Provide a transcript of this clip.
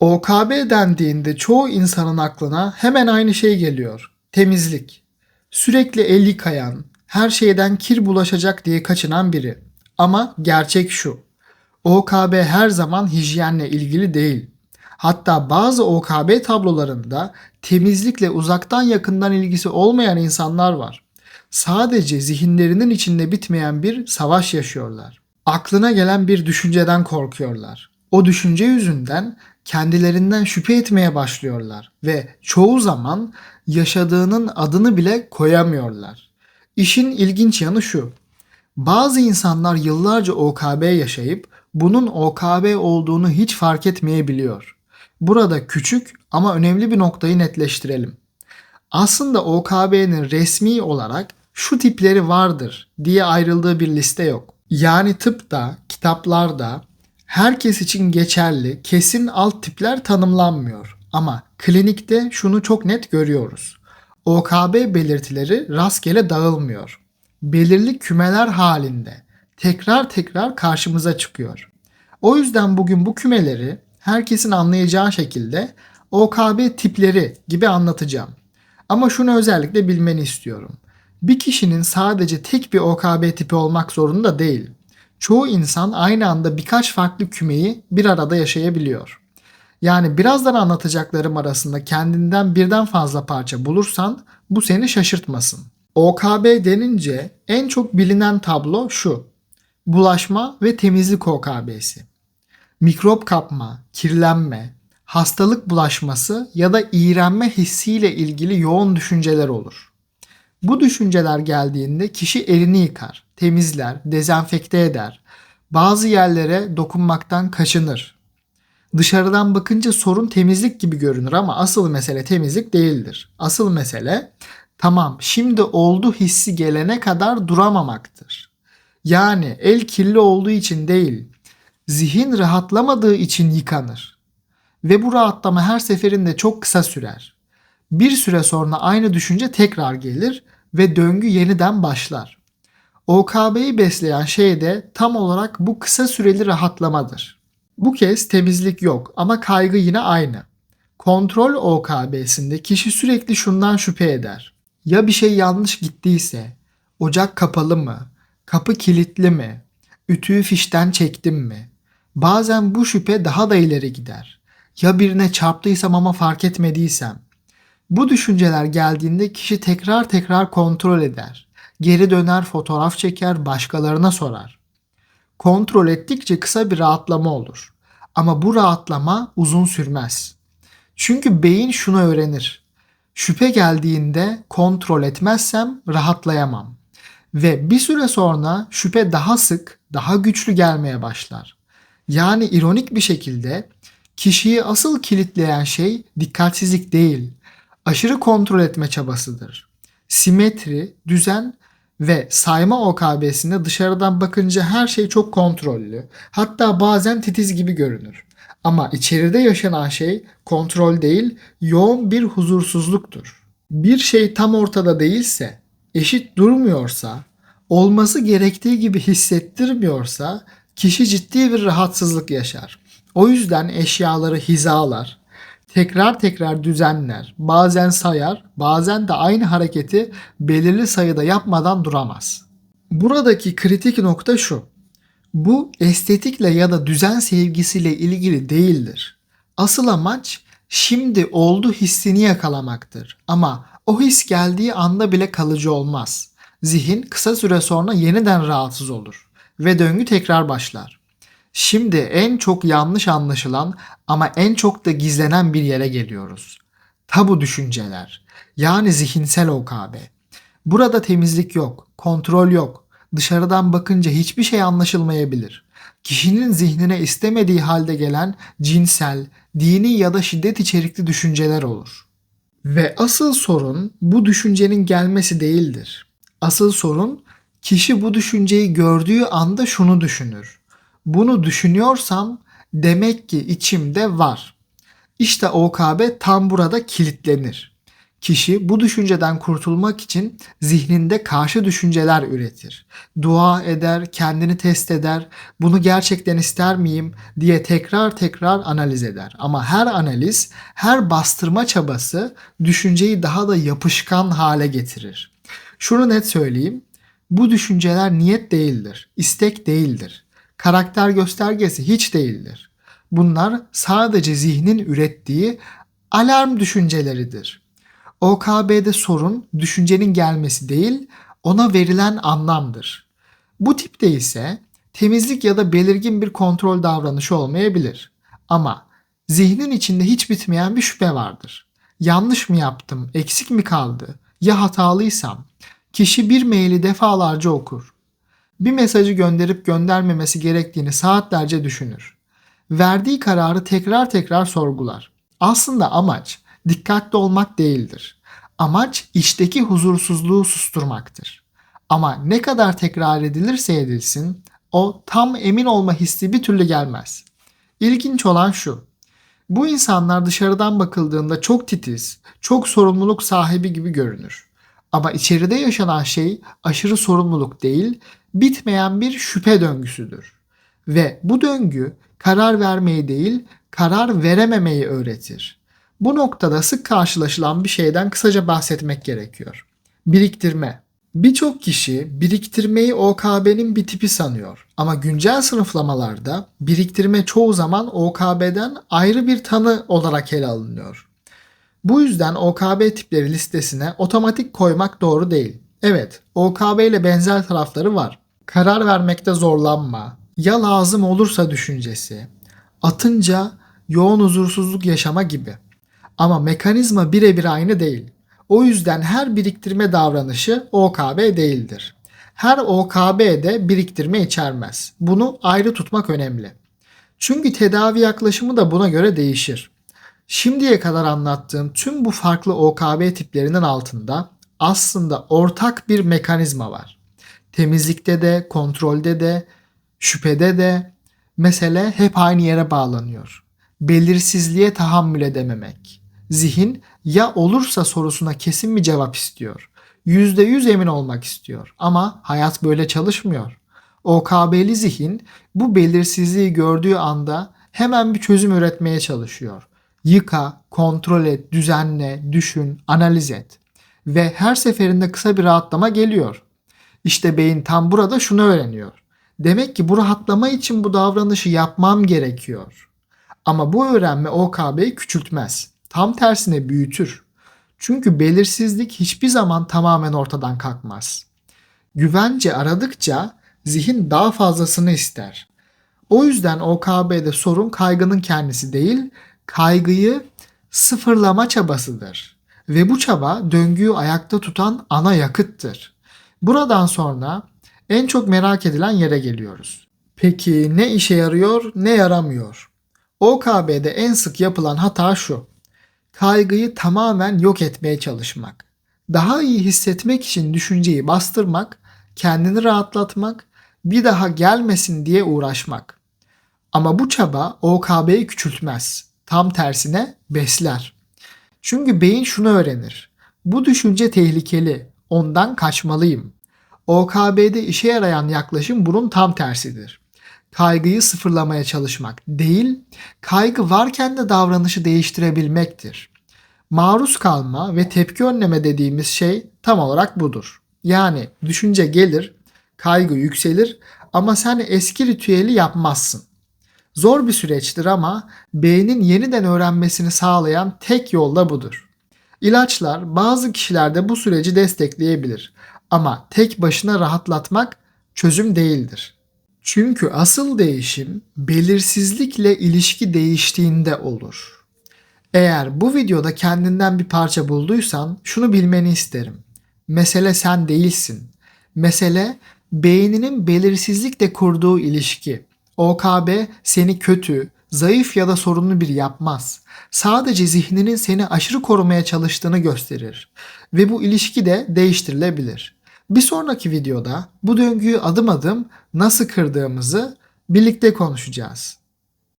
OKB dendiğinde çoğu insanın aklına hemen aynı şey geliyor. Temizlik. Sürekli el yıkayan, her şeyden kir bulaşacak diye kaçınan biri. Ama gerçek şu. OKB her zaman hijyenle ilgili değil. Hatta bazı OKB tablolarında temizlikle uzaktan yakından ilgisi olmayan insanlar var. Sadece zihinlerinin içinde bitmeyen bir savaş yaşıyorlar. Aklına gelen bir düşünceden korkuyorlar. O düşünce yüzünden kendilerinden şüphe etmeye başlıyorlar ve çoğu zaman yaşadığının adını bile koyamıyorlar. İşin ilginç yanı şu. Bazı insanlar yıllarca OKB yaşayıp bunun OKB olduğunu hiç fark etmeyebiliyor. Burada küçük ama önemli bir noktayı netleştirelim. Aslında OKB'nin resmi olarak şu tipleri vardır diye ayrıldığı bir liste yok. Yani tıpta, kitaplarda herkes için geçerli kesin alt tipler tanımlanmıyor. Ama klinikte şunu çok net görüyoruz. OKB belirtileri rastgele dağılmıyor. Belirli kümeler halinde tekrar tekrar karşımıza çıkıyor. O yüzden bugün bu kümeleri herkesin anlayacağı şekilde OKB tipleri gibi anlatacağım. Ama şunu özellikle bilmeni istiyorum. Bir kişinin sadece tek bir OKB tipi olmak zorunda değil. Çoğu insan aynı anda birkaç farklı kümeyi bir arada yaşayabiliyor. Yani birazdan anlatacaklarım arasında kendinden birden fazla parça bulursan bu seni şaşırtmasın. OKB denince en çok bilinen tablo şu. Bulaşma ve temizlik OKB'si. Mikrop kapma, kirlenme, hastalık bulaşması ya da iğrenme hissiyle ilgili yoğun düşünceler olur. Bu düşünceler geldiğinde kişi elini yıkar, temizler, dezenfekte eder. Bazı yerlere dokunmaktan kaçınır. Dışarıdan bakınca sorun temizlik gibi görünür ama asıl mesele temizlik değildir. Asıl mesele tamam şimdi oldu hissi gelene kadar duramamaktır. Yani el kirli olduğu için değil, zihin rahatlamadığı için yıkanır. Ve bu rahatlama her seferinde çok kısa sürer. Bir süre sonra aynı düşünce tekrar gelir ve döngü yeniden başlar. OKB'yi besleyen şey de tam olarak bu kısa süreli rahatlamadır. Bu kez temizlik yok ama kaygı yine aynı. Kontrol OKB'sinde kişi sürekli şundan şüphe eder. Ya bir şey yanlış gittiyse, ocak kapalı mı, kapı kilitli mi, ütüyü fişten çektim mi? Bazen bu şüphe daha da ileri gider. Ya birine çarptıysam ama fark etmediysem? Bu düşünceler geldiğinde kişi tekrar tekrar kontrol eder. Geri döner, fotoğraf çeker, başkalarına sorar. Kontrol ettikçe kısa bir rahatlama olur. Ama bu rahatlama uzun sürmez. Çünkü beyin şunu öğrenir. Şüphe geldiğinde kontrol etmezsem rahatlayamam. Ve bir süre sonra şüphe daha sık, daha güçlü gelmeye başlar. Yani ironik bir şekilde kişiyi asıl kilitleyen şey dikkatsizlik değil, aşırı kontrol etme çabasıdır. Simetri, düzen ve sayma OKB'sinde dışarıdan bakınca her şey çok kontrollü, hatta bazen titiz gibi görünür. Ama içeride yaşanan şey kontrol değil, yoğun bir huzursuzluktur. Bir şey tam ortada değilse, eşit durmuyorsa, olması gerektiği gibi hissettirmiyorsa kişi ciddi bir rahatsızlık yaşar. O yüzden eşyaları hizalar, tekrar tekrar düzenler, bazen sayar, bazen de aynı hareketi belirli sayıda yapmadan duramaz. Buradaki kritik nokta şu. Bu estetikle ya da düzen sevgisiyle ilgili değildir. Asıl amaç şimdi oldu hissini yakalamaktır. Ama o his geldiği anda bile kalıcı olmaz. Zihin kısa süre sonra yeniden rahatsız olur ve döngü tekrar başlar. Şimdi en çok yanlış anlaşılan ama en çok da gizlenen bir yere geliyoruz. Tabu düşünceler, yani zihinsel OKB. Burada temizlik yok, kontrol yok. Dışarıdan bakınca hiçbir şey anlaşılmayabilir. Kişinin zihnine istemediği halde gelen cinsel, dini ya da şiddet içerikli düşünceler olur. Ve asıl sorun bu düşüncenin gelmesi değildir. Asıl sorun kişi bu düşünceyi gördüğü anda şunu düşünür. Bunu düşünüyorsam demek ki içimde var. İşte OKB tam burada kilitlenir. Kişi bu düşünceden kurtulmak için zihninde karşı düşünceler üretir. Dua eder, kendini test eder, bunu gerçekten ister miyim diye tekrar tekrar analiz eder. Ama her analiz, her bastırma çabası düşünceyi daha da yapışkan hale getirir. Şunu net söyleyeyim, bu düşünceler niyet değildir, istek değildir, karakter göstergesi hiç değildir. Bunlar sadece zihnin ürettiği alarm düşünceleridir. OKB'de sorun düşüncenin gelmesi değil, ona verilen anlamdır. Bu tipte ise temizlik ya da belirgin bir kontrol davranışı olmayabilir. Ama zihnin içinde hiç bitmeyen bir şüphe vardır. Yanlış mı yaptım, eksik mi kaldı, ya hatalıysam? Kişi bir maili defalarca okur. Bir mesajı gönderip göndermemesi gerektiğini saatlerce düşünür. Verdiği kararı tekrar tekrar sorgular. Aslında amaç dikkatli olmak değildir. Amaç içteki huzursuzluğu susturmaktır. Ama ne kadar tekrar edilirse edilsin o tam emin olma hissi bir türlü gelmez. İlginç olan şu. Bu insanlar dışarıdan bakıldığında çok titiz, çok sorumluluk sahibi gibi görünür. Ama içeride yaşanan şey aşırı sorumluluk değil, bitmeyen bir şüphe döngüsüdür. Ve bu döngü karar vermeyi değil, karar verememeyi öğretir. Bu noktada sık karşılaşılan bir şeyden kısaca bahsetmek gerekiyor. Biriktirme. Birçok kişi biriktirmeyi OKB'nin bir tipi sanıyor. Ama güncel sınıflamalarda biriktirme çoğu zaman OKB'den ayrı bir tanı olarak ele alınıyor. Bu yüzden OKB tipleri listesine otomatik koymak doğru değil. Evet, OKB ile benzer tarafları var. Karar vermekte zorlanma, ya lazım olursa düşüncesi, atınca yoğun huzursuzluk yaşama gibi. Ama mekanizma birebir aynı değil. O yüzden her biriktirme davranışı OKB değildir. Her OKB de biriktirme içermez. Bunu ayrı tutmak önemli. Çünkü tedavi yaklaşımı da buna göre değişir. Şimdiye kadar anlattığım tüm bu farklı OKB tiplerinin altında aslında ortak bir mekanizma var. Temizlikte de, kontrolde de, şüphede de mesele hep aynı yere bağlanıyor. Belirsizliğe tahammül edememek. Zihin ya olursa sorusuna kesin bir cevap istiyor. %100 emin olmak istiyor ama hayat böyle çalışmıyor. OKB'li zihin bu belirsizliği gördüğü anda hemen bir çözüm üretmeye çalışıyor. Yıka, kontrol et, düzenle, düşün, analiz et. Ve her seferinde kısa bir rahatlama geliyor. İşte beyin tam burada şunu öğreniyor. Demek ki bu rahatlama için bu davranışı yapmam gerekiyor. Ama bu öğrenme OKB'yi küçültmez. Tam tersine büyütür. Çünkü belirsizlik hiçbir zaman tamamen ortadan kalkmaz. Güvence aradıkça zihin daha fazlasını ister. O yüzden OKB'de sorun kaygının kendisi değil, kaygıyı sıfırlama çabasıdır. Ve bu çaba döngüyü ayakta tutan ana yakıttır. Buradan sonra en çok merak edilen yere geliyoruz. Peki ne işe yarıyor, ne yaramıyor? OKB'de en sık yapılan hata şu. Kaygıyı tamamen yok etmeye çalışmak. Daha iyi hissetmek için düşünceyi bastırmak, kendini rahatlatmak, bir daha gelmesin diye uğraşmak. Ama bu çaba OKB'yi küçültmez. Tam tersine besler. Çünkü beyin şunu öğrenir. Bu düşünce tehlikeli. Ondan kaçmalıyım. OKB'de işe yarayan yaklaşım bunun tam tersidir. Kaygıyı sıfırlamaya çalışmak değil, kaygı varken de davranışı değiştirebilmektir. Maruz kalma ve tepki önleme dediğimiz şey tam olarak budur. Yani düşünce gelir, kaygı yükselir ama sen eski ritüeli yapmazsın. Zor bir süreçtir ama beynin yeniden öğrenmesini sağlayan tek yol da budur. İlaçlar bazı kişilerde bu süreci destekleyebilir ama tek başına rahatlatmak çözüm değildir. Çünkü asıl değişim belirsizlikle ilişki değiştiğinde olur. Eğer bu videoda kendinden bir parça bulduysan şunu bilmeni isterim. Mesele sen değilsin. Mesele beyninin belirsizlikle kurduğu ilişki. OKB seni kötü, zayıf ya da sorunlu biri yapmaz. Sadece zihninin seni aşırı korumaya çalıştığını gösterir. Ve bu ilişki de değiştirilebilir. Bir sonraki videoda bu döngüyü adım adım nasıl kırdığımızı birlikte konuşacağız.